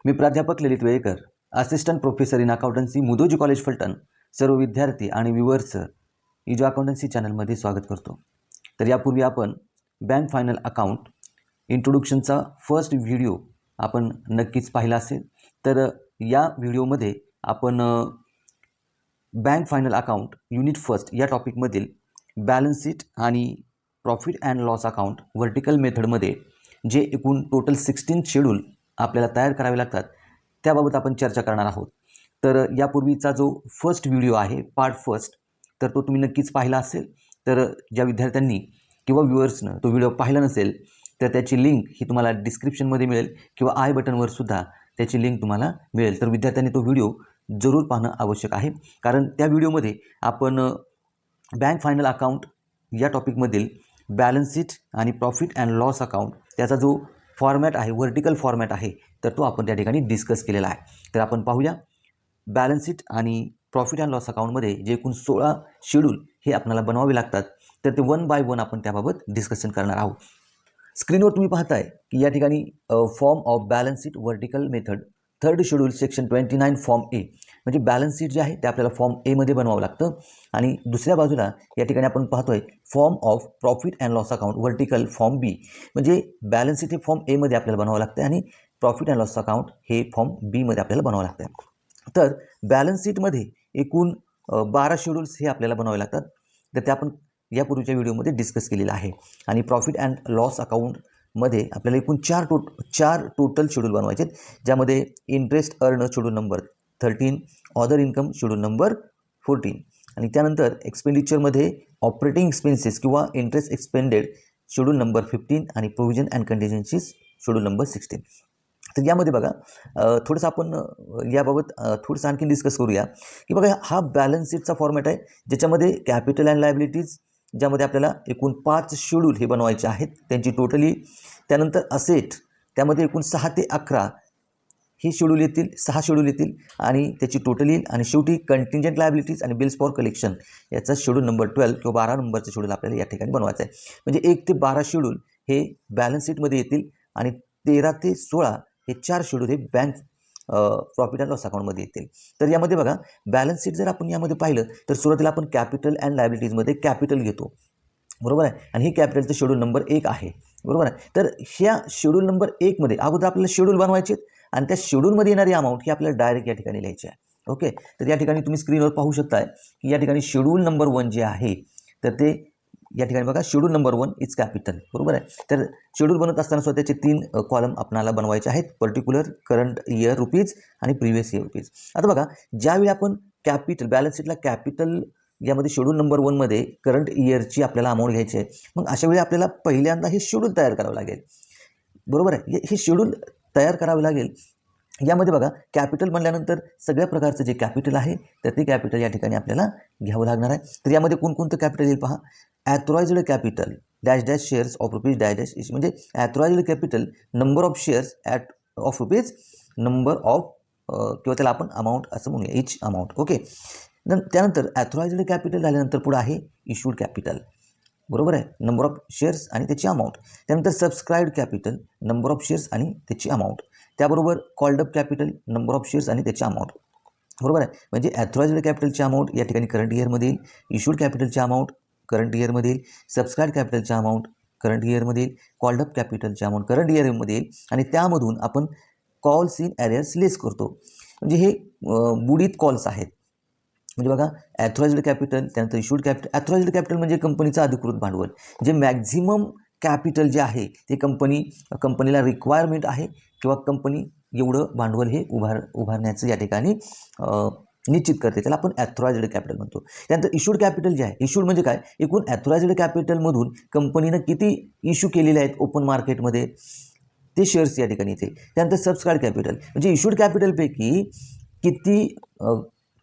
मी प्राध्यापक Lalit Velekar, assistant professor in accountancy, Mudhoji college Phaltan. सर्व विद्यार्थी आणि व्ह्यूअर्सचं इजो अकाउंटन्सी चॅनलमध्ये स्वागत करतो. तर यापूर्वी आपण बँक फायनल अकाउंट इंट्रोडक्शनचा फर्स्ट व्हिडिओ आपण नक्कीच पाहिला असेल. तर या व्हिडिओमध्ये आपण bank final account unit first या टॉपिकमधील बॅलन्स शीट आणि profit and loss account vertical मेथडमध्ये जे एकूण टोटल 16 शेड्यूल आपल्याला तयार करावे लागतात त्याबाबत आपण चर्चा करणार आहोत. तर यापूर्वीचा जो फर्स्ट व्हिडिओ आहे पार्ट फर्स्ट, तर तो तुम्ही नक्कीच पाहिला असेल. तर ज्या विद्यार्थ्यांनी किंवा व्ह्यूअर्सनं तो व्हिडिओ पाहिला नसेल तर त्याची लिंक ही तुम्हाला डिस्क्रिप्शनमध्ये मिळेल किंवा आय बटनवर सुद्धा त्याची लिंक तुम्हाला मिळेल. तर विद्यार्थ्यांनी तो व्हिडिओ जरूर पाहणं आवश्यक आहे, कारण त्या व्हिडिओमध्ये आपण बँक फायनल अकाउंट या टॉपिकमधील बॅलन्स शीट आणि प्रॉफिट अँड लॉस अकाउंट त्याचा जो फॉर्मॅट आहे, व्हर्टिकल फॉर्मॅट आहे, तर तो आपण त्या ठिकाणी डिस्कस केलेला आहे. तर आपण पाहूया बॅलन्स शीट आणि प्रॉफिट अँड लॉस अकाउंटमध्ये जे एकूण 16 शेड्यूल हे आपल्याला बनवावे लागतात, तर ते वन बाय वन आपण त्याबाबत डिस्कशन करणार आहोत. स्क्रीनवर तुम्ही पाहताय की या ठिकाणी form of balance sheet vertical method third schedule section 29 form A, म्हणजे बॅलन्स शीट जे आहे ते आपल्याला फॉर्म एमध्ये बनवावं लागतं. आणि दुसऱ्या बाजूला या ठिकाणी आपण पाहतोय form of profit and loss account vertical form B, म्हणजे बॅलन्स शीट हे फॉर्म एमध्ये आपल्याला बनावं लागतं आणि प्रॉफिट अँड लॉस अकाउंट हे फॉर्म बीमध्ये आपल्याला बनावं लागतं. तर बॅलन्स शीटमध्ये एकूण 12 शेड्यूल्स हे आपल्याला बनावे लागतात. तर ते आपण यापूर्वीच्या व्हिडिओमध्ये डिस्कस केलेलं आहे. आणि प्रॉफिट अँड लॉस अकाउंटमध्ये आपल्याला एकूण चार टोटल शेड्यूल बनवायचे आहेत, ज्यामध्ये interest earn schedule number 13, other income schedule number 14, आणि त्यानंतर एक्सपेंडिचरमध्ये ऑपरेटिंग एक्सपेन्सेस किंवा इंटरेस्ट एक्सपेंडेड शेड्यूल नंबर 15 आणि प्रोव्हिजन अँड कंटिजेन्सीज शेड्यूल नंबर 16. तर यामध्ये बघा थोडंसं आपण याबाबत थोडंसं आणखी डिस्कस करूया की बघा हा बॅलन्स शीटचा फॉर्मॅट आहे, ज्याच्यामध्ये कॅपिटल अँड लायबिलिटीज, ज्यामध्ये आपल्याला एकूण 5 शेड्यूल हे बनवायचे आहेत त्यांची टोटली. त्यानंतर असेट, त्यामध्ये एकूण 6 ते 11 ही शेड्यूल येतील, 6 शेड्यूल येतील आणि त्याची टोटल येईल. आणि शेवटी कंटिंजंट लायबिलिटीज आणि बिल्स फॉर कलेक्शन याचा शेड्यूल नंबर 12 किंवा 12 नंबरचं शेड्यूल आपल्याला या ठिकाणी बनवायचं आहे. म्हणजे 1 ते 12 शेड्यूल हे बॅलन्स शीटमध्ये येतील आणि 13 ते 16 हे 4 शेड्यूल हे बँक प्रॉफिट अँड लॉस अकाउंटमध्ये येतील. तर यामध्ये बघा बॅलन्स शीट जर आपण यामध्ये पाहिलं तर सुरुवातीला आपण कॅपिटल अँड लायबिलिटीजमध्ये कॅपिटल घेतो, बरोबर आहे, आणि हे कॅपिटलचं शेड्यूल नंबर 1 आहे, बरोबर आहे. तर ह्या शेड्यूल नंबर 1 मध्ये अगोदर आपल्याला शेड्यूल बनवायचे आणि त्या शेड्यूलमध्ये येणारी अमाऊंट ही आपल्याला डायरेक्ट या ठिकाणी लिहायची आहे. ओके, तर या ठिकाणी तुम्ही स्क्रीनवर पाहू शकताय की या ठिकाणी शेड्यूल नंबर 1 जे आहे तर ते या ठिकाणी बघा शेड्यूल नंबर 1 इज कॅपिटल, बरोबर आहे. तर शेड्यूल बनवत असताना स्वतःचे 3 कॉलम आपल्याला बनवायचे आहेत, पर्टिक्युलर, करंट इयर रुपीज आणि प्रिव्हियस इयर रुपीज. आता बघा ज्यावेळी आपण कॅपिटल बॅलन्स शीटला कॅपिटल यामध्ये शेड्यूल नंबर 1 मध्ये करंट इयरची आपल्याला अमाऊंट घ्यायची आहे, मग अशा वेळी आपल्याला पहिल्यांदा हे शेड्यूल तयार करावं लागेल, बरोबर आहे. हे शेड्यूल तयार करावे लागेल. यामध्ये बघा कॅपिटल म्हणल्यानंतर सगळ्या प्रकारचं जे कॅपिटल आहे तर ते कॅपिटल या ठिकाणी आपल्याला घ्यावं लागणार आहे. तर यामध्ये कोणकोणतं कॅपिटल येईल पहा. Authorised capital dash dash shares of rupees dash dash each, म्हणजे authorised capital number of shares at of rupees number of किंवा त्याला आपण अमाऊंट असं म्हणूया, इच अमाऊंट. ओके, त्यानंतर ॲथोराइज्ड कॅपिटल झाल्यानंतर पुढे आहे इश्यूड कॅपिटल, बरोबर आहे, नंबर ऑफ शेअर्स आणि त्याची अमाऊंट. त्यानंतर सबस्क्राईब्ड कॅपिटल नंबर ऑफ शेअर्स आणि त्याची अमाऊंट. त्याबरोबर called up capital number of shares आणि त्याची अमाऊंट, बरोबर आहे. म्हणजे ॲथोराइज्ड कॅपिटलची अमाऊंट या ठिकाणी करंट इयरमध्ये येईल, इश्यूड कॅपिटलची अमाऊंट करंट इयरमध्ये येईल, सबस्क्राईब्ड कॅपिटलची अमाऊंट करंट इयरमध्ये येईल, कॉल्ड अप कॅपिटलची अमाऊंट करंट इयरमध्ये येईल, आणि त्यामधून आपण कॉल्स इन ॲरियर्स लेस करतो. म्हणजे हे बुडीत कॉल्स आहेत. म्हणजे बघा ॲथोराइज्ड कॅपिटल, त्यानंतर इश्यूड कॅपिटल. ॲथोराइज्ड कॅपिटल म्हणजे कंपनीचं अधिकृत भांडवल, जे मॅक्झिमम कॅपिटल जे आहे ते कंपनीला रिक्वायरमेंट आहे किंवा कंपनी एवढं भांडवल हे उभारण्याचं या ठिकाणी निश्चित करते, त्याला आपण ॲथोराइज्ड कॅपिटल म्हणतो. त्यानंतर इश्यूड कॅपिटल जे आहे, इश्यूड म्हणजे काय, एकूण ॲथोराइज्ड कॅपिटलमधून कंपनीनं किती इश्यू केलेले आहेत ओपन मार्केटमध्ये ते शेअर्स या ठिकाणी येते. त्यानंतर सबस्क्राईब कॅपिटल म्हणजे इश्यूड कॅपिटलपैकी किती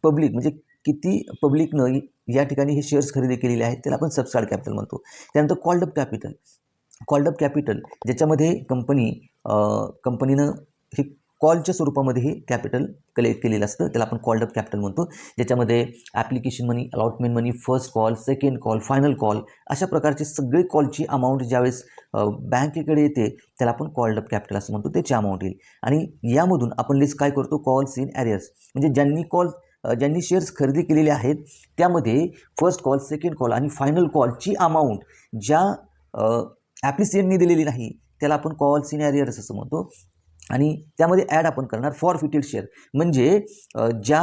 पब्लिक, म्हणजे किती पब्लिकनं या ठिकाणी हे शेअर्स खरेदी केलेले आहेत त्याला आपण सबस्क्राईब कॅपिटल म्हणतो. त्यानंतर कॉल्ड अप कॅपिटल ज्याच्यामध्ये कंपनीनं हे कॉलच्या स्वरूपामध्ये हे कॅपिटल कलेक्ट केलेलं असतं, त्याला आपण कॉल्ड अप कॅपिटल म्हणतो, ज्याच्यामध्ये application money, allotment money, first call, second call, final call अशा प्रकारचे सगळे कॉलची अमाऊंट ज्यावेळेस बँकेकडे येते त्याला आपण कॉल्ड अप कॅपिटल असं म्हणतो, त्याची अमाऊंट येईल. आणि यामधून आपण लिस्ट काय करतो, कॉल्स इन ॲरियर्स, म्हणजे ज्यांनी शेअर्स खरेदी केलेले आहेत त्यामध्ये फर्स्ट कॉल, सेकंड कॉल आणि फायनल कॉलची अमाऊंट ज्या ॲप्लिसिएंटनी दिलेली नाही त्याला आपण कॉल्स इन ॲरियर्स असं म्हणतो. आणि त्यामध्ये ॲड आपण करणार फॉरफिटेड शेअर, म्हणजे ज्या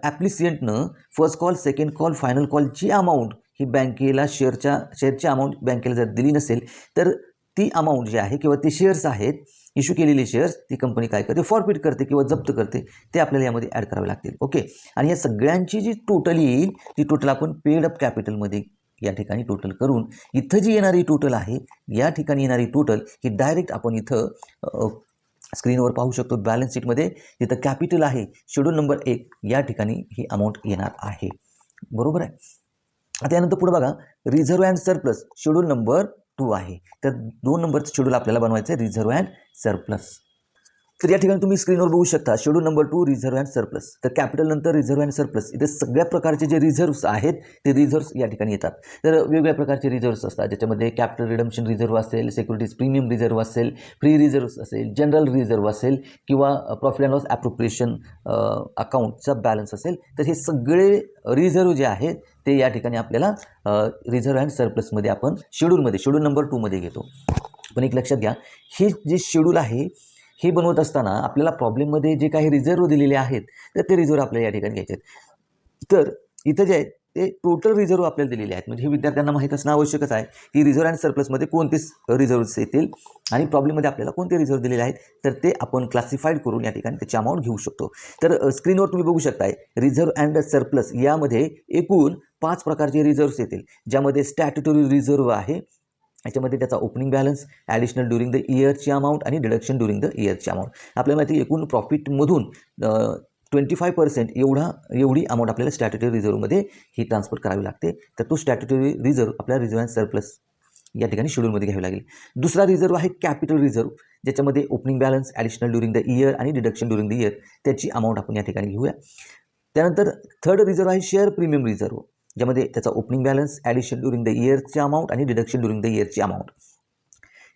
ॲप्लिसिएंटनं first call, second call, final कॉलची अमाऊंट ही बँकेला शेअरची अमाऊंट बँकेला जर दिली नसेल तर ती अमाऊंट जी आहे किंवा ते शेअर्स आहेत, इश्यू केलेले शेअर्स, ती कंपनी काय करते, फॉरफिट करते किंवा जप्त करते, ते आपल्याला यामध्ये ॲड करावे लागतील. ओके. आणि या सगळ्यांची जी टोटल येईल ती टोटल आपण पेड अप कॅपिटलमध्ये या ठिकाणी टोटल करून इथं जी येणारी टोटल आहे, या ठिकाणी येणारी टोटल ही डायरेक्ट आपण इथं स्क्रीनवर पाहू शकतो. बॅलन्स शीटमध्ये तिथं कॅपिटल आहे, शेड्यूल नंबर 1 या ठिकाणी ही अमाऊंट येणार आहे. बरोबर आहे. आता यानंतर पुढे बघा, reserve and surplus schedule number 2 आहे. तर 2 नंबरचं शेड्यूल आपल्याला बनवायचं आहे, रिझर्व्ह अँड सरप्लस. तर या ठिकाणी तुम्ही स्क्रीनवर बघू शकता schedule number 2 reserve and surplus. तर कॅपिटल नंतर रिझर्व्ह अँड सरप्लस, इथे सगळ्या प्रकारचे जे रिझर्व्स आहेत ते रिझर्व्स या ठिकाणी येतात. तर वेगवेगळ्या प्रकारचे रिझर्व्स असतात, ज्याच्यामध्ये कॅपिटल रिडम्पशन रिझर्व्ह असेल, सिक्युरिटीज प्रीमियम रिझर्व्ह असेल, फ्री रिझर्व्स असेल, जनरल रिझर्व्ह असेल किंवा प्रॉफिट अँड लॉस ॲप्रोप्रिएशन अकाउंटचा बॅलन्स असेल. तर हे सगळे रिझर्व्ह जे आहेत ते या ठिकाणी आपल्याला रिझर्व्ह अँड सरप्लसमध्ये आपण शेड्यूल नंबर 2 मध्ये घेतो. पण एक लक्षात घ्या, हे जे शेड्यूल आहे हे बनवत असताना आपल्याला प्रॉब्लेममध्ये जे काही रिझर्व्ह दिलेले आहेत तर ते रिझर्व्ह आपल्याला या ठिकाणी घ्यायचे आहेत. तर इथं जे आहे ते टोटल रिझर्व्ह आपल्याला दिलेले आहेत, म्हणजे हे विद्यार्थ्यांना माहीत असणं आवश्यकच आहे की रिझर्व्ह अँड सरप्लसमध्ये कोणते रिझर्व्हस येतील आणि प्रॉब्लेममध्ये आपल्याला कोणते रिझर्व्ह दिलेले आहेत तर ते आपण क्लासिफाईड करून या ठिकाणी त्याची अमाऊंट घेऊ शकतो. तर स्क्रीनवर तुम्ही बघू शकताय रिझर्व्ह अँड सरप्लस यामध्ये एकूण 5 प्रकारचे रिझर्व्स येतील, ज्यामध्ये स्टॅट्युटरी रिझर्व्ह आहे, याच्यामध्ये त्याचा opening balance, additional during the इयरची अमाऊंट आणि डिडक्शन ड्युरिंग द इयरची अमाऊंट. आपल्याला माहिती एकूण प्रॉफिटमधून 25% एवढी अमाऊंट आपल्याला स्टॅट्युटरी रिझर्व्हमध्ये ही ट्रान्सफर करावी लागते. तर तो स्टॅट्युटरी रिझर्व्ह आपल्याला रिझर्व्ह अँड सरप्लस या ठिकाणी शेड्यूलमध्ये घ्यावी लागेल. दुसरा रिझर्व्ह आहे कॅपिटल रिझर्व्ह, ज्याच्यामध्ये opening balance, additional during the year आणि डिडक्शन ड्युरिंग द इयर त्याची अमाऊंट आपण या ठिकाणी घेऊया. त्यानंतर थर्ड रिझर्व्ह आहे शेअर प्रीमियम रिझर्व्ह, ज्यामध्ये त्याचा opening balance, addition during the इयरची अमाऊंट आणि डिडक्शन ड्युरिंग द इयरची अमाऊंट.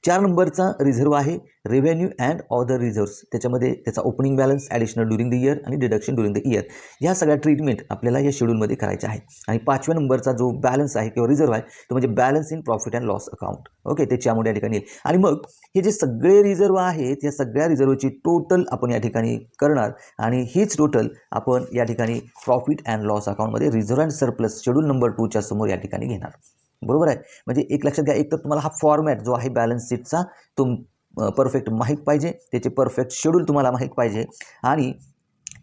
4 नंबरचा रिझर्व्ह आहे रेव्हेन्यू अँड अदर रिझर्व्स, त्याच्यामध्ये त्याचा opening balance, additional during the year आणि डिडक्शन ड्युरिंग द इयर. ह्या सगळ्या ट्रीटमेंट आपल्याला या शेड्यूलमध्ये करायच्या आहेत. आणि 5व्या नंबरचा जो बॅलन्स आहे किंवा रिझर्व्ह आहे तो म्हणजे balance in profit and loss account. Okay, त्याची अमाऊंट या ठिकाणी येईल. आणि मग हे जे सगळे रिझर्व्ह आहेत या सगळ्या रिझर्व्हची टोटल आपण या ठिकाणी करणार आणि हीच टोटल आपण या ठिकाणी प्रॉफिट अँड लॉस अकाउंटमध्ये reserve and surplus schedule number 2च्या समोर या ठिकाणी घेणार. बरोबर आहे. म्हणजे एक लक्षात घ्या, एक तर तुम्हाला हा फॉर्मॅट जो आहे बॅलन्स शीटचा तो परफेक्ट माहीत पाहिजे, त्याचे परफेक्ट शेड्यूल तुम्हाला माहीत पाहिजे आणि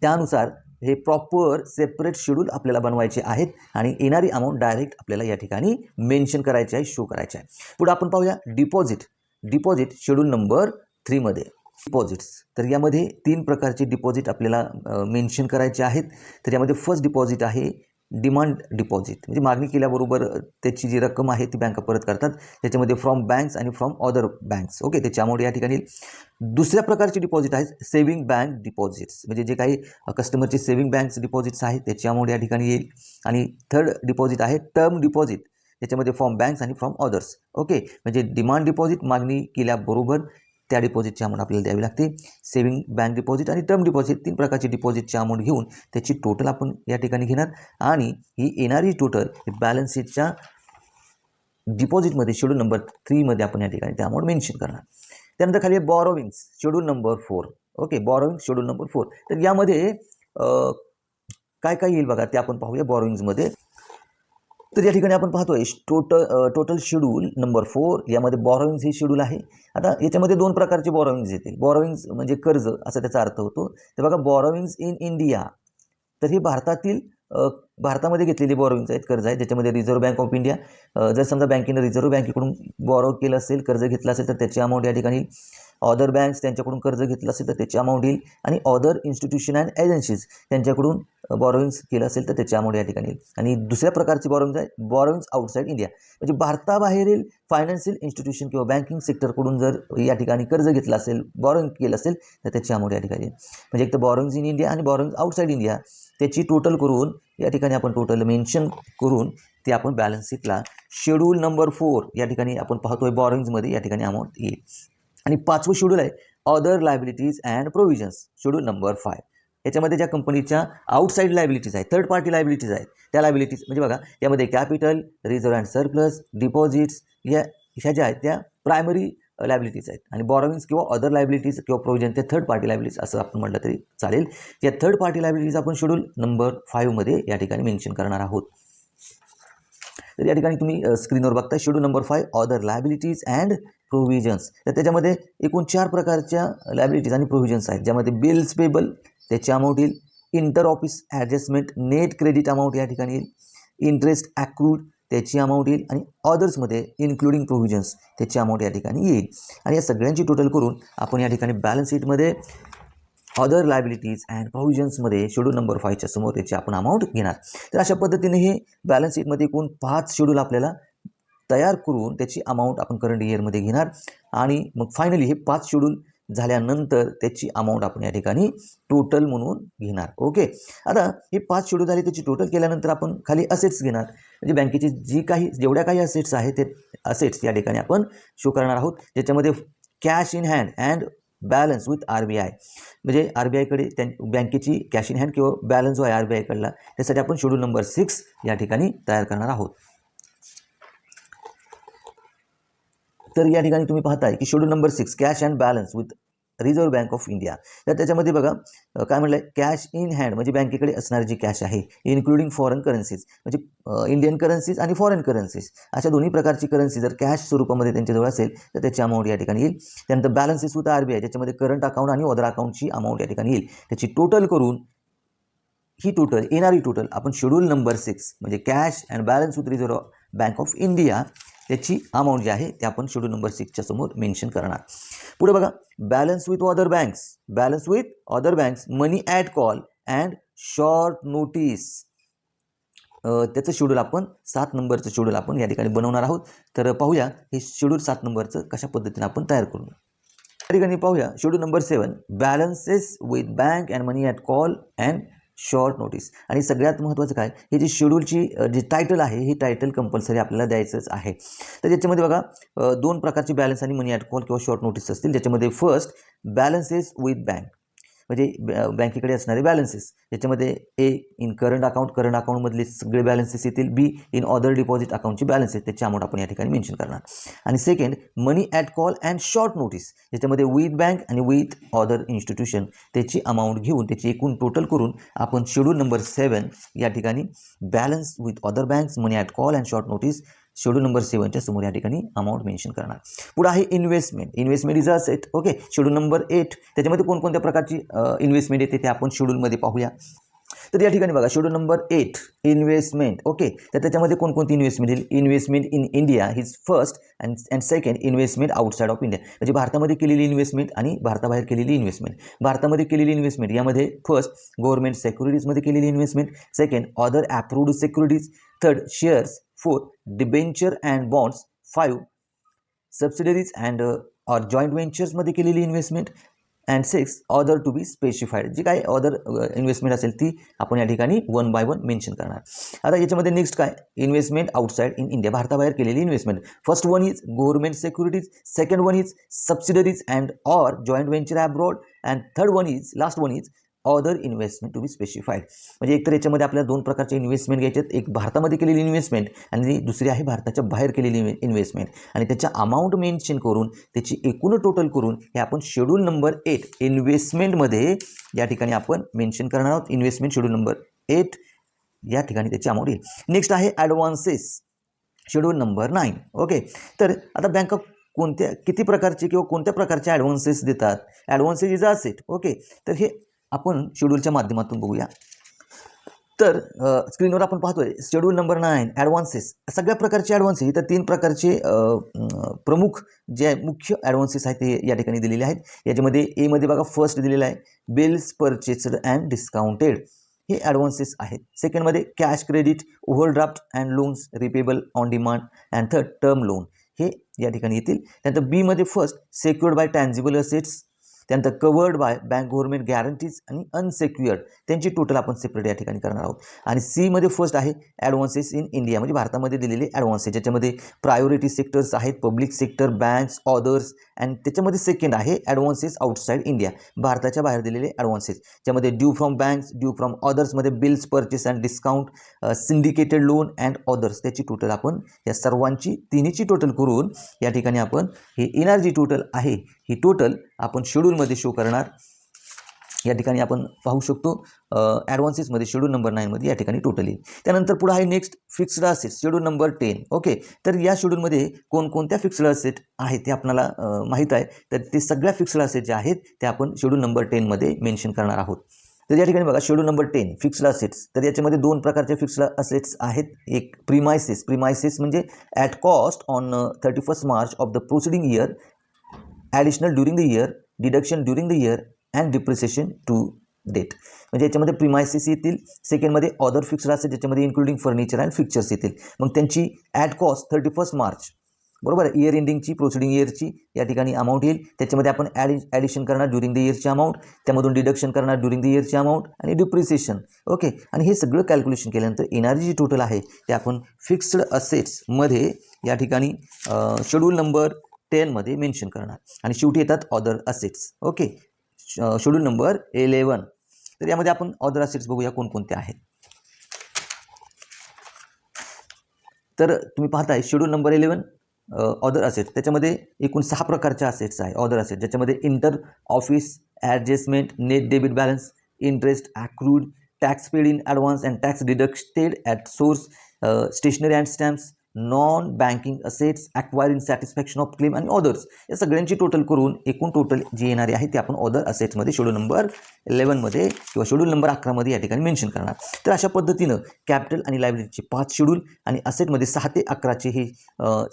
त्यानुसार हे प्रॉपर सेपरेट शेड्यूल आपल्याला बनवायचे आहेत आणि येणारी अमाऊंट डायरेक्ट आपल्याला या ठिकाणी मेन्शन करायची आहे, शो करायची आहे. पुढे आपण पाहूया डिपॉझिट शेड्यूल नंबर 3 मध्ये डिपॉझिट्स. तर यामध्ये 3 प्रकारचे डिपॉझिट आपल्याला मेन्शन करायचे आहेत. तर यामध्ये फर्स्ट डिपॉझिट आहे डिमांड डिपॉझिट, म्हणजे मागणी केल्याबरोबर त्याची जी रक्कम आहे ती बँका परत करतात, त्याच्यामध्ये फ्रॉम बँक्स आणि फ्रॉम अदर बँक्स. ओके, त्याची अमाऊंट या ठिकाणी. दुसऱ्या प्रकारचे डिपॉझिट आहे सेव्हिंग बँक डिपॉझिट्स, म्हणजे जे काही कस्टमरचे सेव्हिंग बँक्स डिपॉझिट्स आहेत त्याची अमाऊंट या ठिकाणी येईल. आणि थर्ड डिपॉझिट आहे टर्म डिपॉझिट, त्याच्यामध्ये फ्रॉम बँक्स आणि फ्रॉम अदर्स. ओके, म्हणजे डिमांड डिपॉझिट मागणी केल्याबरोबर त्या डिपॉझिटची अमाऊंट आपल्याला द्यावी लागते. सेव्हिंग बँक डिपॉझिट आणि टर्म डिपॉझिट 3 प्रकारची डिपॉझिटची अमाऊंट घेऊन त्याची टोटल आपण या ठिकाणी घेणार आणि ही येणारी टोटल बॅलन्स शीटच्या डिपॉझिटमध्ये शेड्यूल नंबर 3 मध्ये आपण या ठिकाणी त्या अमाऊंट मेन्शन करणार. त्यानंतर खाली borrowings schedule number 4. Okay, borrowing schedule number 4. तर यामध्ये काय काय येईल बघा ते आपण पाहूया बॉरोविंग्समध्ये. तर या ठिकाणी आपण पाहतोय टोटल शेड्यूल नंबर 4 यामध्ये बॉरोविंग्स हे शेड्यूल आहे. आता याच्यामध्ये 2 प्रकारचे बॉरोविंग्स येतील. बॉरोविंग्स म्हणजे कर्ज असा त्याचा अर्थ होतो. तर बघा बॉरोविंग्स इन इंडिया, तर हे भारतामध्ये घेतलेली बॉरोविंग्स आहेत, कर्ज आहे, ज्याच्यामध्ये रिझर्व्ह बँक ऑफ इंडिया जर समजा बँकेनं रिझर्व्ह बँकेकडून बॉरो केलं असेल, कर्ज घेतलं असेल तर त्याची अमाऊंट या ठिकाणी. अदर बँक्स त्यांच्याकडून कर्ज घेतलं असेल तर त्याची अमाऊंट येईल आणि अदर इन्स्टिट्यूशन अँड एजन्सीज त्यांच्याकडून बॉरोइंग्स केलं असेल तर त्याची अमाऊंट या ठिकाणी येईल. आणि दुसऱ्या प्रकारची बॉरोइंग्स आहे बॉरोइंग्स आउटसाईड इंडिया, म्हणजे भारताबाहेरील फायनान्शियल इन्स्टिट्यूशन किंवा बँकिंग सेक्टरकडून जर या ठिकाणी कर्ज घेतलं असेल, बॉरोइंग केलं असेल तर त्याची अमाऊंट या ठिकाणी येईल. म्हणजे एक तर बॉरोइंग्स इन इंडिया आणि बॉरोइंग्स आउटसाईड इंडिया, त्याची टोटल करून या ठिकाणी आपण टोटल मेन्शन करून ते आपण बॅलन्स शीटला शेड्यूल नंबर 4 या ठिकाणी आपण पाहतोय बॉरोइंग्समध्ये या ठिकाणी अमाऊंट येईल. आणि 5वं शेड्यूल आहे other liabilities and provisions, schedule number 5. याच्यामध्ये ज्या कंपनीच्या आउटसाईड लायबिलिटीज आहेत, थर्ड पार्टी लायबिलिटीज आहेत, त्या लायबिलिटीज म्हणजे बघा यामध्ये capital, reserve and surplus, deposits ह्या ज्या आहेत त्या प्रायमरी लायबिलिटीज आहेत. आणि बॉरोइंग्स किंवा अदर लायबिलिटीज किंवा प्रोव्हिजन ते थर्ड पार्टी लायबिलिटीज असं आपण म्हटलं तरी चालेल. या थर्ड पार्टी लायबिलिटीज आपण शेड्यूल नंबर 5 मध्ये या ठिकाणी मेन्शन करणार आहोत. तर या ठिकाणी तुम्ही स्क्रीनवर बघताय schedule number 5 other liabilities and provisions. तर त्याच्यामध्ये एकूण 4 प्रकारच्या लायबिलिटीज आणि प्रोव्हिजन्स आहेत, ज्यामध्ये बिल्स पेबल त्याची अमाऊंट येईल, inter office adjustment net credit amount या ठिकाणी येईल, इंटरेस्ट ॲक्रूड त्याची अमाऊंट येईल, आणि अदर्समध्ये इन्क्लुडिंग प्रोव्हिजन्स त्याची अमाऊंट या ठिकाणी येईल. आणि या सगळ्यांची टोटल करून आपण या ठिकाणी बॅलन्स शीटमध्ये अदर लायबिलिटीज अँड प्रोव्हिजन्समध्ये शेड्यूल नंबर 5च्या समोर त्याची आपण अमाऊंट घेणार. तर अशा पद्धतीने हे बॅलन्स शीटमध्ये एकूण 5 शेड्यूल आपल्याला तयार करून त्याची अमाऊंट आपण करंट इयरमध्ये घेणार. आणि मग फायनली हे 5 शेड्यूल झाल्यानंतर त्याची अमाऊंट आपण या ठिकाणी टोटल म्हणून घेणार. ओके, आता हे 5 शेड्यूल झाले, त्याची टोटल केल्यानंतर आपण खाली असेट्स घेणार. म्हणजे बँकेची जेवढ्या काही असेट्स आहेत ते असेट्स या ठिकाणी आपण शो करणार आहोत, ज्याच्यामध्ये cash in hand and balance with RBI, म्हणजे RBIकडे बँकेची कॅश इन हँड किंवा बॅलन्स जो आहे RBIकडला, त्यासाठी आपण शेड्यूल नंबर 6 या ठिकाणी तयार करणार आहोत. तर या ठिकाणी तुम्ही पाहताय की schedule number 6 cash and balance with reserve Bank of India. तर त्याच्यामध्ये बघा काय म्हटलं आहे, कॅश इन हँड म्हणजे बँकेकडे असणारी जी कॅश आहे, इन्क्लुडिंग फॉरेन करन्सीज, म्हणजे इंडियन करन्सीज आणि फॉरेन करन्सीज अशा दोन्ही प्रकारची करन्सी जर कॅश स्वरूपामध्ये त्यांच्याजवळ असेल तर त्याची अमाऊंट या ठिकाणी येईल. त्यानंतर बॅलन्सेस विथ RBI, ज्याच्यामध्ये करंट अकाउंट आणि अदर अकाउंटची अमाऊंट या ठिकाणी येईल. त्याची टोटल करून ही टोटल येणारी टोटल आपण शेड्यूल नंबर 6 म्हणजे cash and balance with reserve Bank of India त्याची अमाऊंट जी आहे ते आपण शेड्यूल नंबर 6च्या समोर मेन्शन करणार. पुढे बघा balance with other banks, balance with other banks money at call and short notice, त्याचं शेड्यूल आपण 7 नंबरचं शेड्यूल आपण या ठिकाणी बनवणार आहोत. तर पाहूया हे शेड्यूल 7 नंबरचं कशा पद्धतीने आपण तयार करू. या ठिकाणी पाहूया schedule number 7 balances with bank and money at call and short notice. आणि सगळ्यात महत्त्वाचं काय, हे जे शेड्यूलची जी टायटल आहे ही टायटल कंपल्सरी आपल्याला द्यायचंच आहे. तर याच्यामध्ये बघा 2 प्रकारची बॅलन्स आणि मनी ॲट कॉल किंवा शॉर्ट नोटीस असतील. ज्याच्यामध्ये फर्स्ट बॅलन्सेस विथ बँक, म्हणजे बँकेकडे असणारे बॅलन्सेस, याच्यामध्ये ए इन करंट अकाउंटमधले सगळे बॅलन्सेस येतील, बी इन अदर डिपॉझिट अकाउंटचे बॅलन्सेस त्याची अमाऊंट आपण या ठिकाणी मेन्शन करणार. आणि second money at call and short notice, ज्याच्यामध्ये विथ बँक आणि विथ अदर इन्स्टिट्यूशन त्याची अमाऊंट घेऊन त्याची एकूण टोटल करून आपण शेड्यूल नंबर 7 या ठिकाणी balance with other banks money at call and short notice schedule number 7च्या समोर या ठिकाणी अमाऊंट मेन्शन करणार. पुढे आहे investment is asset. Okay, schedule number 8 त्याच्यामध्ये कोणकोणत्या प्रकारची इन्व्हेस्टमेंट येते ते आपण शेड्यूलमध्ये पाहूया. तर या ठिकाणी बघा शेड्यूल नंबर 8 इन्व्हेस्टमेंट. ओके, तर त्याच्यामध्ये कोणकोणती इन्व्हेस्टमेंट येईल, investment in India his first and second investment outside of India, म्हणजे भारतामध्ये केलेली इन्व्हेस्टमेंट आणि भारताबाहेर केलेली इन्व्हेस्टमेंट. भारतामध्ये केलेली इन्व्हेस्टमेंट यामध्ये फर्स्ट गव्हर्नमेंट सेक्युरिटीजमध्ये केलेली investment, second other approved securities, third shares, fourth debenture and bonds, 5 subsidiaries and or joint व्हेंचर्समध्ये केलेली investment, and 6 other to be specified, जी काय ऑदर इन्व्हेस्टमेंट असेल ती आपण या ठिकाणी 1 बाय 1 मेन्शन करणार. आता याच्यामध्ये नेक्स्ट काय, इन्व्हेस्टमेंट आउटसाईड इन इंडिया, भारताबाहेर केलेली investment. First one is government securities, second one is subsidiaries and or joint venture abroad, and third one is last one is other investment to be specified. म्हणजे एकतर याच्यामध्ये आपल्याला 2 प्रकारचे investment घ्यायचे, एक भारतामध्ये केलेली इन्व्हेस्टमेंट आणि दुसरी आहे भारताच्या बाहेर केलेली इन्व्हेस्टमेंट, आणि त्याच्या अमाऊंट मेन्शन करून त्याची एकूण टोटल करून हे आपण शेड्यूल नंबर 8 इन्व्हेस्टमेंटमध्ये या ठिकाणी आपण मेन्शन करणार आहोत. इन्व्हेस्टमेंट शेड्यूल नंबर 8 या ठिकाणी त्याची अमाऊंट येईल. नेक्स्ट आहे ॲडव्हान्सेस शेड्यूल नंबर 9. ओके, तर आता बँका किती प्रकारचे किंवा कोणत्या प्रकारचे ॲडव्हान्सेस देतात, ॲडव्हान्सेस इज असेट. ओके, तर हे आपण शेड्यूलच्या माध्यमातून बघूया. तर स्क्रीनवर आपण पाहतोय शेड्यूल नंबर 9 ॲडव्हान्सेस, सगळ्या प्रकारचे ॲडव्हान्सेस, इथं 3 प्रकारचे प्रमुख जे मुख्य ॲडव्हान्सेस आहेत ते या ठिकाणी दिलेले आहेत. याच्यामध्ये एमध्ये बघा फर्स्ट दिलेला आहे बिल्स परचेस्ड अँड डिस्काउंटेड, हे ॲडव्हान्सेस आहेत. सेकंडमध्ये cash credit, overdraft and loans repayable on demand, and third term loan हे या ठिकाणी येतील. त्यानंतर बीमध्ये first secured by tangible assets, त्यानंतर covered by bank government guarantees आणि अनसेक्युअर्ड त्यांची टोटल आपण सेपरेट या ठिकाणी करणार आहोत. आणि सीमध्ये फर्स्ट आहे ॲडव्हान्सेस इन इंडिया, म्हणजे भारतामध्ये दिलेले ॲडव्हान्सेस, ज्याच्यामध्ये प्रायोरिटी सेक्टर्स आहेत, public sector, banks, others, and त्याच्यामध्ये सेकंड आहे ॲडव्हान्सेस आउटसाईड इंडिया, भारताच्या बाहेर दिलेले ॲडव्हान्सेस, ज्यामध्ये due from banks, due from ऑदर्समध्ये bills, purchase and discount, syndicated loan and others त्याची टोटल आपण या सर्वांची तिन्हीची टोटल करून या ठिकाणी आपण हे येणार जी टोटल आहे ही टोटल आपण शेड्यूलमध्ये शो करणार. या ठिकाणी आपण पाहू शकतो ॲडव्हान्सेसमध्ये शेड्यूल नंबर 9 मध्ये या ठिकाणी टोटल येईल. त्यानंतर पुढे आहे next fixed assets, schedule number 10. Okay, तर या शेड्यूलमध्ये कोणकोणत्या फिक्स्ड असेट आहेत ते आपल्याला माहीत आहे. तर ते सगळ्या फिक्स्ड असेट जे आहेत ते आपण शेड्यूल नंबर 10 मध्ये मेन्शन करणार आहोत. तर या ठिकाणी बघा शेड्यूल नंबर 10 फिक्स्ड असेट्स, तर याच्यामध्ये दोन प्रकारचे फिक्स्ड असेट्स आहेत. एक प्रिमायसेस म्हणजे at cost on 31 March of the proceeding year, additional during the year, deduction during the year and depreciation to date, म्हणजे याच्यामध्ये प्रिमायसेस येतील. सेकंडमध्ये ऑदर फिक्स्ड असेट, ज्याच्यामध्ये इन्क्लुडिंग फर्निचर अँड फिक्चर्स येतील. मग त्यांची ॲट कॉस्ट 31 मार्च बरोबर आहे, इयर एंडिंगची प्रोसिडिंग इयरची या ठिकाणी अमाऊंट येईल. त्याच्यामध्ये आपण ॲडिशन करणार ड्युरिंग द इयरची अमाऊंट, त्यामधून डिडक्शन करणार ड्युरिंग द इयरची अमाऊंट आणि डिप्रिसिएशन. ओके, आणि हे सगळं कॅल्क्युलेशन केल्यानंतर येणारी जी टोटल आहे ते आपण फिक्स्ड असेट्समध्ये या ठिकाणी शेड्यूल नंबर 10 मध्ये मेन्शन करणार. आणि शेवटी येतात other assets. Okay, schedule number 11. तर यामध्ये आपण ऑदर असेट्स बघूया कोणकोणते आहेत. तर तुम्ही पाहताय शेड्यूल नंबर 11 ऑदर असेट्स, त्याच्यामध्ये एकूण 6 प्रकारच्या असेट्स आहे ऑदर असेट, ज्याच्यामध्ये inter office adjustment, net debit balance, interest accrued, tax paid in advance and tax deducted at source, stationery and stamps, non banking assets, acquire in satisfaction of claim आणि others, या सगळ्यांची total करून एकूण total जी येणारी आहे ते आपण other असेट्समध्ये schedule number 11 मध्ये किंवा शेड्यूल नंबर 11 मध्ये या ठिकाणी मेन्शन करणार. तर अशा पद्धतीनं कॅपिटल आणि लायबिलिटीचे 5 शेड्यूल आणि असेटमध्ये 6 ते 11चे हे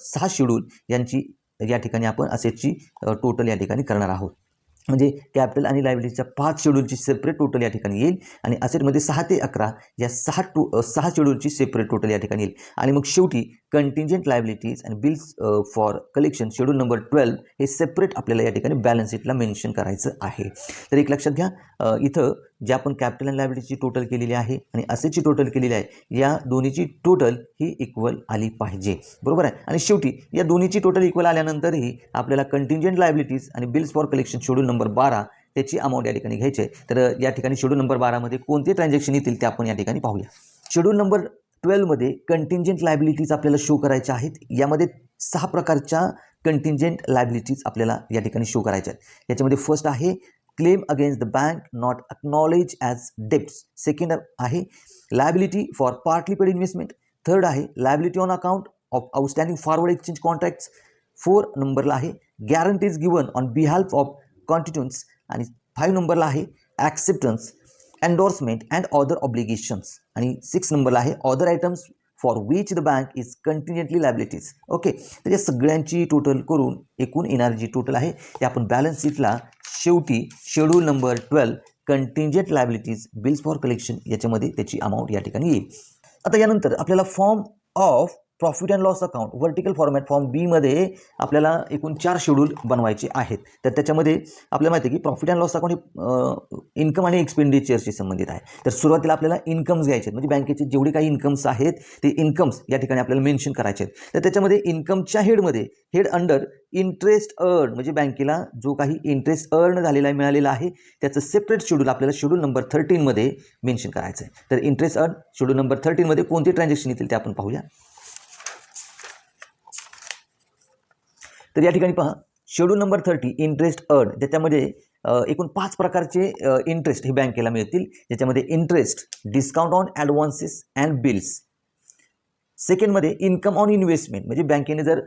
6 शेड्यूल यांची या ठिकाणी आपण असेटची टोटल या ठिकाणी करणार आहोत. म्हणजे कॅपिटल आणि लायबिलिटीच्या 5 शेड्यूलची सेपरेट टोटल या ठिकाणी येईल आणि असेटमध्ये 6 ते 11 या 6 शेड्यूलची सेपरेट टोटल या ठिकाणी येईल. आणि मग शेवटी कंटिंजेंट लायबिलिटीज आणि bills for collection schedule number 12 हे सेपरेट आपल्याला या ठिकाणी बॅलन्स शीटला मेन्शन करायचं आहे. तर एक लक्षात घ्या, इथं जे आपण कॅपिटल आणि लायबिलिटीची टोटल केलेली आहे आणि असेटची टोटल केलेली आहे या दोन्हीची टोटल ही इक्वल आली पाहिजे, बरोबर आहे. आणि शेवटी या दोन्हीची टोटल इक्वल आल्यानंतरही आपल्याला कंटिंजेंट लायबिलिटीज आणि bills for collection schedule number 12 त्याची अमाऊंट या ठिकाणी घ्यायची आहे. तर या ठिकाणी शेड्यूल नंबर 12 मध्ये कोणते ट्रान्झॅक्शन येतील ते आपण या ठिकाणी पाहूया. शेड्यूल नंबर 12 मध्ये कंटिंजेंट लायबिलिटीज आपल्याला शो करायच्या आहेत. यामध्ये 6 प्रकारच्या कंटिंजेंट लायबिलिटीज आपल्याला या ठिकाणी शो करायच्या आहेत. याच्यामध्ये फर्स्ट आहे claim against the bank not acknowledge as debts. Second आहे liability for partly paid investment. Third आहे liability on account of outstanding forward exchange contracts. 4 नंबरला आहे गॅरंटीज गिवन ऑन बिहाल्फ ऑफ कॉन्टिट्युन्ट्स. आणि 5 नंबरला आहे acceptance, endorsement and other obligations. आणि 6 नंबरला आहे other items for which the bank is contingently liabilities. Okay, तर या सगळ्यांची टोटल करून एकूण येणारी जी टोटल आहे ते आपण बॅलन्स शीटला शेवटी schedule number 12 contingent liabilities bills for collection याच्यामध्ये त्याची अमाऊंट या ठिकाणी येईल. आता यानंतर आपल्याला form of profit and loss account vertical format form बीमध्ये आपल्याला एकूण 4 शेड्यूल बनवायचे आहेत. तर त्याच्यामध्ये आपल्याला माहिती आहे की प्रॉफिट अँड लॉस अकाउंट हे इन्कम आणि एक्सपेंडिचरशी संबंधित आहे. तर सुरुवातीला आपल्याला इन्कम्स घ्यायचे आहेत, म्हणजे बँकेचे जेवढे काही इन्कम्स आहेत ते इन्कम्स या ठिकाणी आपल्याला मेन्शन करायचे आहेत. तर त्याच्यामध्ये इन्कमच्या हेडमध्ये हेड अंडर इंटरेस्ट अर्न, म्हणजे बँकेला जो काही इंटरेस्ट अर्न झालेला मिळालेला आहे त्याचं सेपरेट शेड्यूल आपल्याला शेड्यूल नंबर 13 मध्ये मेन्शन करायचं आहे. तर इंटरेस्ट अर्न शेड्यूल नंबर 13 मध्ये कोणते ट्रान्झॅक्शन येतील ते आपण पाहूया. तर या ठिकाणी पहा शेड्यूल नंबर 30 इंटरेस्ट अर्न, ज्याच्यामध्ये एकूण 5 प्रकारचे इंटरेस्ट हे बँकेला मिळतील. ज्याच्यामध्ये interest, discount on advances and bills. सेकंडमध्ये इन्कम ऑन इन्व्हेस्टमेंट, म्हणजे बँकेने जर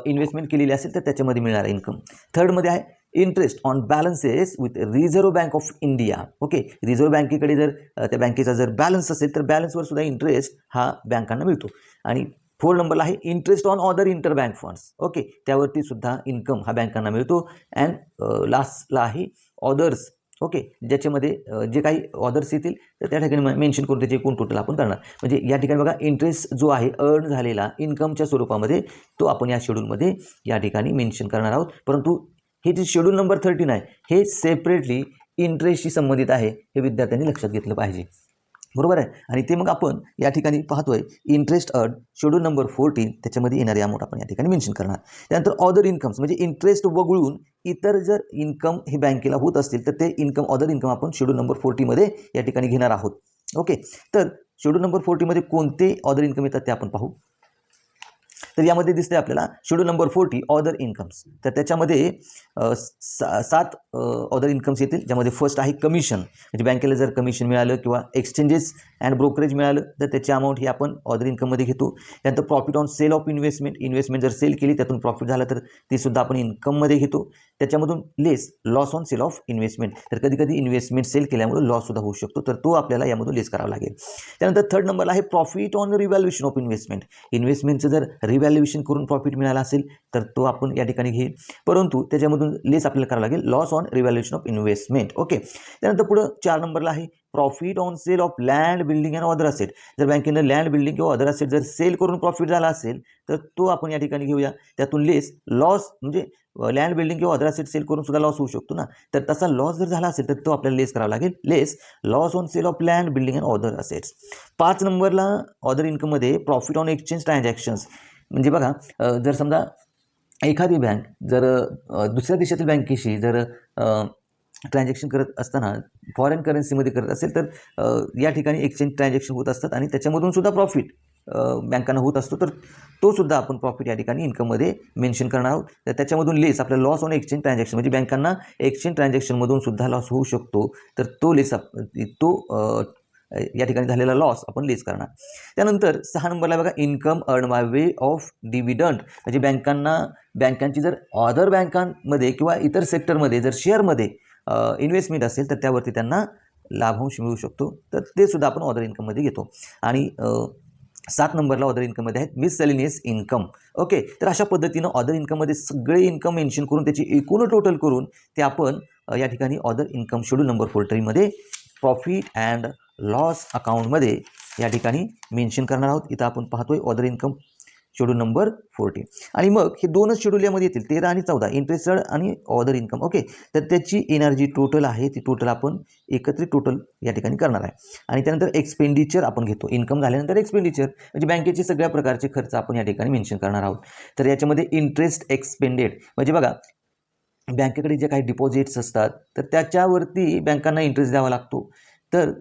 इन्व्हेस्टमेंट केलेली असेल तर त्याच्यामध्ये मिळणारा इन्कम. थर्डमध्ये आहे interest on balances with reserve Bank of India. Okay, reserve बँकेकडे जर त्या बँकेचा जर बॅलन्स असेल तर बॅलन्सवर सुद्धा इंटरेस्ट हा बँकांना मिळतो. आणि 4 नंबरला आहे interest on other inter bank funds. Okay, त्यावरती सुद्धा इन्कम हा बँकांना मिळतो. अँड लास्टला आहे ऑदर्स. ओके, ज्याच्यामध्ये जे काही ऑर्डर्स येतील तर त्या ठिकाणी मेन्शन करून त्याचे एकूण टोटल आपण करणार. म्हणजे या ठिकाणी बघा इंटरेस्ट जो आहे अर्न झालेला इन्कमच्या स्वरूपामध्ये तो आपण या शेड्यूलमध्ये या ठिकाणी मेन्शन करणार आहोत. परंतु हे जे शेड्यूल नंबर 13 आहे हे सेपरेटली इंटरेस्टशी संबंधित आहे, हे विद्यार्थ्यांनी लक्षात घेतलं पाहिजे. बरोबर आहे. आणि ते मग आपण या ठिकाणी पाहतोय इंटरेस्ट अर्न शेड्यूल नंबर 14 त्याच्यामध्ये येणारी अमाऊंट आपण या ठिकाणी मेन्शन करणार. त्यानंतर अदर इन्कम्स म्हणजे इंटरेस्ट वगळून इतर जर इन्कम हे बँकेला होत असतील तर ते इन्कम अदर इन्कम आपण शेड्यूल नंबर 40 मध्ये या ठिकाणी घेणार आहोत. ओके, तर शेड्यूल नंबर 40 मध्ये कोणते अदर इन्कम येतात ते आपण पाहू. तर यामध्ये दिसते आपल्याला शेड्यूल नंबर 40 अदर इन्कम्स. तर त्याच्यामध्ये 7 अदर इन्कम्स येतील, ज्यामध्ये फर्स्ट आहे कमिशन. म्हणजे बँकेला जर कमिशन मिळालं किंवा एक्सचेंजेस अँड ब्रोकरेज मिळालं तर त्याची अमाऊंट ही आपण अदर इन्कममध्ये घेतो. त्यानंतर profit on sale of investment जर सेल केली त्यातून प्रॉफिट झालं तर ती सुद्धा आपण इन्कममध्ये घेतो. त्याच्यामधून less loss on sale of investment, तर कधी कधी इन्व्हेस्टमेंट सेल केल्यामुळे लॉस सुद्धा होऊ शकतो, तर तो आपल्याला यामधून लेस करावा लागेल. त्यानंतर थर्ड नंबरला आहे प्रॉफिट ऑन रिव्हॅल्युएशन ऑफ इन्व्हेस्टमेंटचं जर रिव्हॅल्युएशन करून प्रॉफिट मिळाला असेल तर तो आपण या ठिकाणी घेईल, परंतु त्याच्यामधून लेस आपल्याला करावं लागेल loss on revaluation of investment. Okay, त्यानंतर पुढं 4 नंबरला आहे profit on sale of land building and other asset. जर बँकेनं लँड बिल्डिंग किंवा अदर असेट जर सेल करून प्रॉफिट झाला असेल तर तो आपण या ठिकाणी घेऊया. त्यातून लेस लॉस म्हणजे लँड बिल्डिंग किंवा अदर असेट सेल करून सुद्धा लॉस होऊ शकतो ना, तर तसा लॉस जर झाला असेल तर तो आपल्याला लेस करावा लागेल, less loss on sale of land building and other assets. 5 नंबरला अदर इन्कममध्ये प्रॉफिट ऑन एक्सचेंज ट्रान्झॅक्शन्स. म्हणजे बघा जर समजा एखादी बँक जर दुसऱ्या देशातील बँकेशी जर ट्रान्झॅक्शन करत असताना फॉरेन करन्सीमध्ये करत असेल तर या ठिकाणी एक्सचेंज ट्रान्झॅक्शन होत असतात आणि त्याच्यामधून सुद्धा प्रॉफिट बँकांना होत असतो, तर तो सुद्धा आपण प्रॉफिट या ठिकाणी इन्कममध्ये मेन्शन करणार आहोत. तर त्याच्यामधून लेस आपल्याला लॉस ऑन एक्सचेंज ट्रान्झॅक्शन म्हणजे बँकांना एक्सचेंज ट्रान्झॅक्शनमधून सुद्धा लॉस होऊ शकतो, तर तो लेस या ठिकाणी झालेला लॉस आपण लेस करणार. त्यानंतर 6 नंबरला बघा income earn by way of dividend. म्हणजे बँकांची जर अदर बँकांमध्ये किंवा इतर सेक्टरमध्ये जर शेअरमध्ये इन्व्हेस्टमेंट असेल तर त्यावरती त्यांना लाभांश मिळू शकतो, तर ते सुद्धा आपण अदर इन्कममध्ये घेतो. आणि 7 नंबरला अदर इन्कममध्ये आहेत मिससेलेनियस इन्कम. ओके, तर अशा पद्धतीनं अदर इन्कममध्ये सगळे इन्कम मेन्शन करून त्याची एकूण टोटल करून ते आपण या ठिकाणी अदर इन्कम शेड्यूल नंबर 43 मध्ये प्रॉफिट अँड लॉस अकाउंटमध्ये या ठिकाणी मेन्शन करणार आहोत. इथं आपण पाहतोय अदर इन्कम शेड्यूल नंबर 40. आणि मग हे दोनच शेड्यूल यामध्ये येतील 13 आणि 14 इंटरेस्टेड आणि अदर इन्कम. ओके, तर त्याची एनर्जी टोटल आहे ती टोटल आपण एकत्रित टोटल या ठिकाणी करणार आहे. आणि त्यानंतर एक्सपेंडिचर आपण घेतो, इन्कम झाल्यानंतर एक्सपेंडिचर म्हणजे बँकेचे सगळ्या प्रकारचे खर्च आपण या ठिकाणी मेन्शन करणार आहोत. तर याच्यामध्ये इंटरेस्ट एक्सपेंडेड म्हणजे बघा बँकेकडे जे काही डिपॉझिट्स असतात तर त्याच्यावरती बँकांना इंटरेस्ट द्यावा लागतो, तर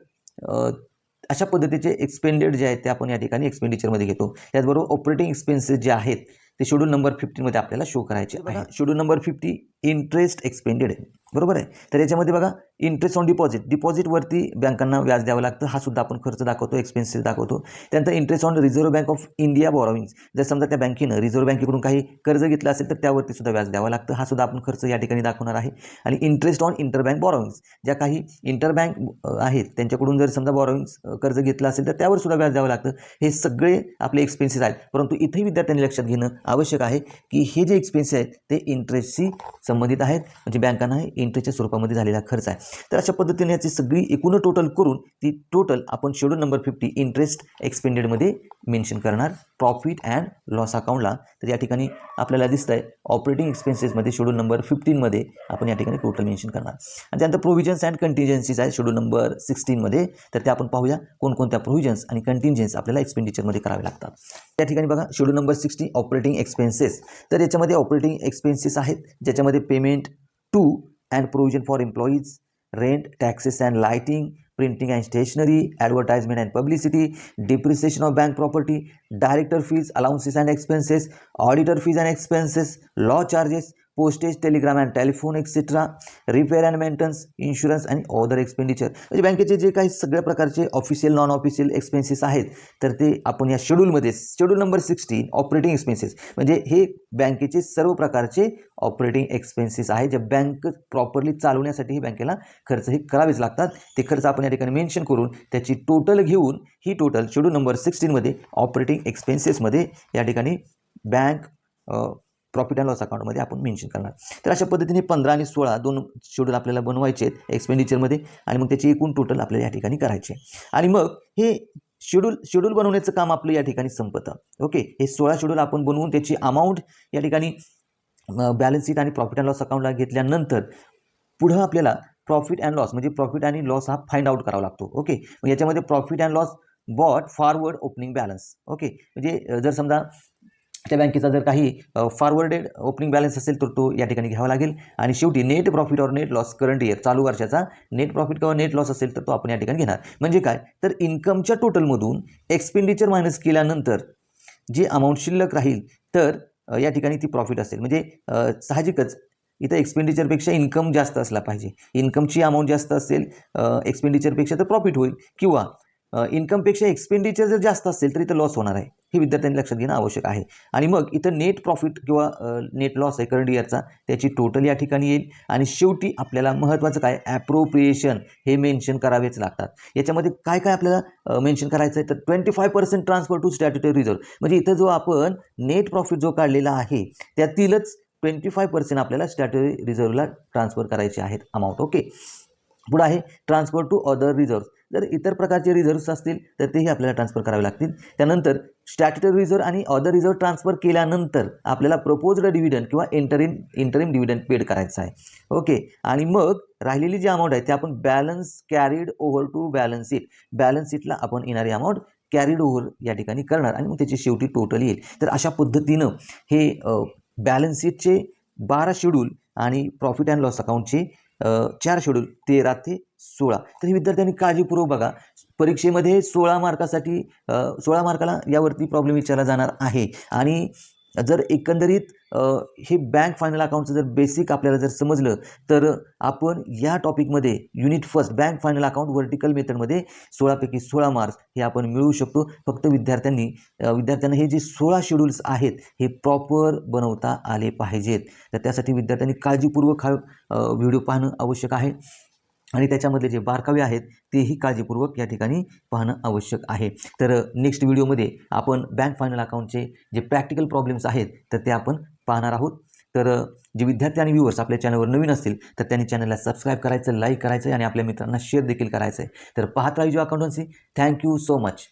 अशा पद्धतीचे एक्सपेंडेड जे आहेत ते आपण या ठिकाणी एक्सपेंडिचरमध्ये घेतो. त्याचबरोबर ऑपरेटिंग एक्सपेन्सेस जे आहेत ते शेड्यूल नंबर 15 मध्ये आपल्याला शो करायचे आहे. शेड्यूल नंबर 50 इंटरेस्ट एक्सपेंडेड आहे, बरोबर आहे. तर याच्यामध्ये बघा इंटरेस्ट ऑन डिपॉझिटवरती बँकांना व्याज द्यावं लागतं, हा सुद्धा आपण खर्च दाखवतो, एक्सपेन्सेस दाखवतो. त्यानंतर interest on Reserve Bank of India borrowings. जर समजा त्या बँकेनं रिझर्व्ह बँकेकडून काही कर्ज घेतलं असेल तर त्यावरती सुद्धा व्याज द्यावं लागतं, हा सुद्धा आपण खर्च या ठिकाणी दाखवणार आहे. आणि इंटरेस्ट ऑन इंटरबँक बॉरोविंग्स, ज्या काही इंटरबँक आहेत त्यांच्याकडून जर समजा बॉरोविंग्स कर्ज घेतलं असेल तर त्यावर सुद्धा व्याज द्यावं लागतं. हे सगळे आपले एक्सपेन्सेस आहेत, परंतु इथेही विद्यार्थ्यांनी लक्षात घेणं आवश्यक आहे की हे जे एक्सपेन्सेस आहेत ते इंटरेस्टशी संबंधित आहेत, म्हणजे बँकांना इंटरेस्टच्या स्वरूपामध्ये झालेला खर्च आहे. तर अशा पद्धतीने याची सगळी एकूण टोटल करून ती टोटल आपण शेड्यूल नंबर 50 इंटरेस्ट एक्सपेंडेडमध्ये मेन्शन करणार प्रॉफिट अँड लॉस अकाउंटला. तर या ठिकाणी आपल्याला दिसतं आहे ऑपरेटिंग एक्सपेन्सेसमध्ये शेड्यूल नंबर 15 मध्ये आपण या ठिकाणी टोटल मेन्शन करणार. आणि त्यानंतर प्रोव्हिजन्स अँड कंटिंजन्सीज आहे शेड्यूल नंबर 16 मध्ये. तर ते आपण पाहूया कोणकोणत्या प्रोव्हिजन्स आणि कंटिंजन्सी आपल्याला एक्सपेंडिचरमध्ये करावे लागतात. त्या ठिकाणी बघा शेड्यूल नंबर 60 ऑपरेटिंग एक्सपेन्सेस. तर याच्यामध्ये ऑपरेटिंग एक्सपेन्सेस आहेत ज्याच्यामध्ये payment to and provision for employees, rent, taxes and lighting, printing and stationery, advertisement and publicity, depreciation of bank property, director fees, allowances and expenses, auditor fees and expenses, law charges, postage, telegram and telephone etcetera, repair and maintenance, insurance आणि other expenditure. म्हणजे बँकेचे जे काही सगळ्या प्रकारचे official non official expenses आहेत तर ते आपण या शेड्यूलमध्ये शेड्यूल नंबर 16 ऑपरेटिंग एक्सपेन्सेस म्हणजे हे बँकेचे सर्व प्रकारचे ऑपरेटिंग एक्सपेन्सेस आहेत जे बँक प्रॉपरली चालवण्यासाठी बँकेला खर्च हे करावेच लागतात. ते खर्च आपण या ठिकाणी मेन्शन करून त्याची टोटल घेऊन ही टोटल शेड्यूल नंबर 16 मध्ये ऑपरेटिंग एक्सपेन्सेसमध्ये या ठिकाणी बँक प्रॉफिट अँड लॉस अकाउंटमध्ये आपण मेन्शन करणार. तर अशा पद्धतीने 15 आणि 16 दोन शेड्यूल आपल्याला बनवायचे आहेत एक्सपेंडिचरमध्ये आणि मग त्याची एकूण टोटल आपल्याला या ठिकाणी करायचे आणि मग हे शेड्यूल बनवण्याचं काम आपलं या ठिकाणी संपतं. ओके, हे 16 शेड्यूल आपण बनवून त्याची अमाऊंट या ठिकाणी बॅलन्स शीट आणि प्रॉफिट अँड लॉस अकाउंटला घेतल्यानंतर पुढं आपल्याला प्रॉफिट अँड लॉस म्हणजे प्रॉफिट आणि लॉस हा फाइंड आउट करावा लागतो. ओके, मग याच्यामध्ये profit and loss brought forward opening balance. Okay, म्हणजे जर समजा त्या बँकेचा जर काही फॉरवर्डेड ओपनिंग बॅलन्स असेल तर तो या ठिकाणी घ्यावा लागेल आणि शेवटी नेट प्रॉफिट और नेट लॉस करंट इयर चालू वर्षाचा नेट प्रॉफिट किंवा नेट लॉस असेल तर तो आपण या ठिकाणी घेणार. म्हणजे काय, तर इन्कमच्या टोटलमधून एक्सपेंडिचर मायनस केल्यानंतर जी अमाऊंट शिल्लक राहील तर या ठिकाणी ती प्रॉफिट असेल. म्हणजे साहजिकच इथं एक्सपेंडिचरपेक्षा इन्कम जास्त असला पाहिजे. इन्कमची अमाऊंट जास्त असेल एक्सपेंडिचरपेक्षा तर प्रॉफिट होईल किंवा इन्कमपेक्षा एक्सपेंडिचर जर जास्त असेल तर इथं लॉस होणार आहे. हे विद्यार्थ्यांनी लक्षात घेणं आवश्यक आहे. आणि मग इथं नेट प्रॉफिट किंवा नेट लॉस आहे करंट इयरचा त्याची टोटल या ठिकाणी येईल आणि शेवटी आपल्याला महत्त्वाचं काय ॲप्रोप्रिएशन हे मेन्शन करावेच लागतात. याच्यामध्ये काय काय आपल्याला मेन्शन करायचं आहे तर 25% ट्रान्सफर टू स्टॅट्युटरी रिझर्व्ह. म्हणजे इथं जो आपण नेट प्रॉफिट जो काढलेला आहे त्यातीलच 25% आपल्याला स्टॅट्युटरी रिझर्व्हला ट्रान्सफर करायचे आहेत अमाऊंट. ओके, पुढे आहे ट्रान्सफर टू अदर रिझर्व्ह. जर इतर प्रकारचे रिझर्व्स असतील तर तेही आपल्याला ट्रान्सफर करावे लागतील. त्यानंतर स्टॅट्युटरी रिझर्व्ह आणि अदर रिझर्व्ह ट्रान्सफर केल्यानंतर आपल्याला प्रपोज्ड डिव्हिडंड किंवा इंटरिम डिव्हिडंड पेड करायचा आहे. ओके, आणि मग राहिलेली जी अमाऊंट आहे ते आपण balance carried over to balance शीटला आपण येणारी अमाऊंट कॅरीड ओव्हर या ठिकाणी करणार आणि मग त्याची शेवटी टोटल येईल. तर अशा पद्धतीनं हे बॅलन्स शीटचे 12 शेड्यूल आणि प्रॉफिट अँड लॉस अकाउंटचे 4 शेड्यूल 13 ते 16. तर हे विद्यार्थ्यांनी काळजीपूर्वक बघा. परीक्षेमध्ये 16 मार्कासाठी 16 मार्काला यावरती प्रॉब्लेम विचारला जाणार आहे आणि जर एकंदरीत हे बँक फायनल अकाउंटचं जर बेसिक आपल्याला जर समजलं तर आपण या टॉपिकमध्ये unit first bank final account vertical मेथडमध्ये 16 पैकी 16 मार्क्स हे आपण मिळवू शकतो. फक्त विद्यार्थ्यांना हे जे 16 शेड्यूल्स आहेत हे प्रॉपर बनवता आले पाहिजेत. तर त्यासाठी विद्यार्थ्यांनी काळजीपूर्वक हा व्हिडिओ पाहणं आवश्यक आहे आणि त्याच्यामधले जे बारकावे आहेत तेही काळजीपूर्वक या ठिकाणी पाहणं आवश्यक आहे. तर नेक्स्ट व्हिडिओमध्ये आपण बँक फायनल अकाउंटचे जे प्रॅक्टिकल प्रॉब्लेम्स आहेत तर ते आपण पाहणार आहोत. तर जे विद्यार्थी आणि व्ह्यूअर्स आपल्या चॅनलवर नवीन असतील तर त्यांनी चॅनलला सबस्क्राईब करायचं, लाईक करायचं आणि आपल्या मित्रांना शेअर देखील करायचं आहे. तर पाहत राहा अकाउंटन्सी. Thank you so much.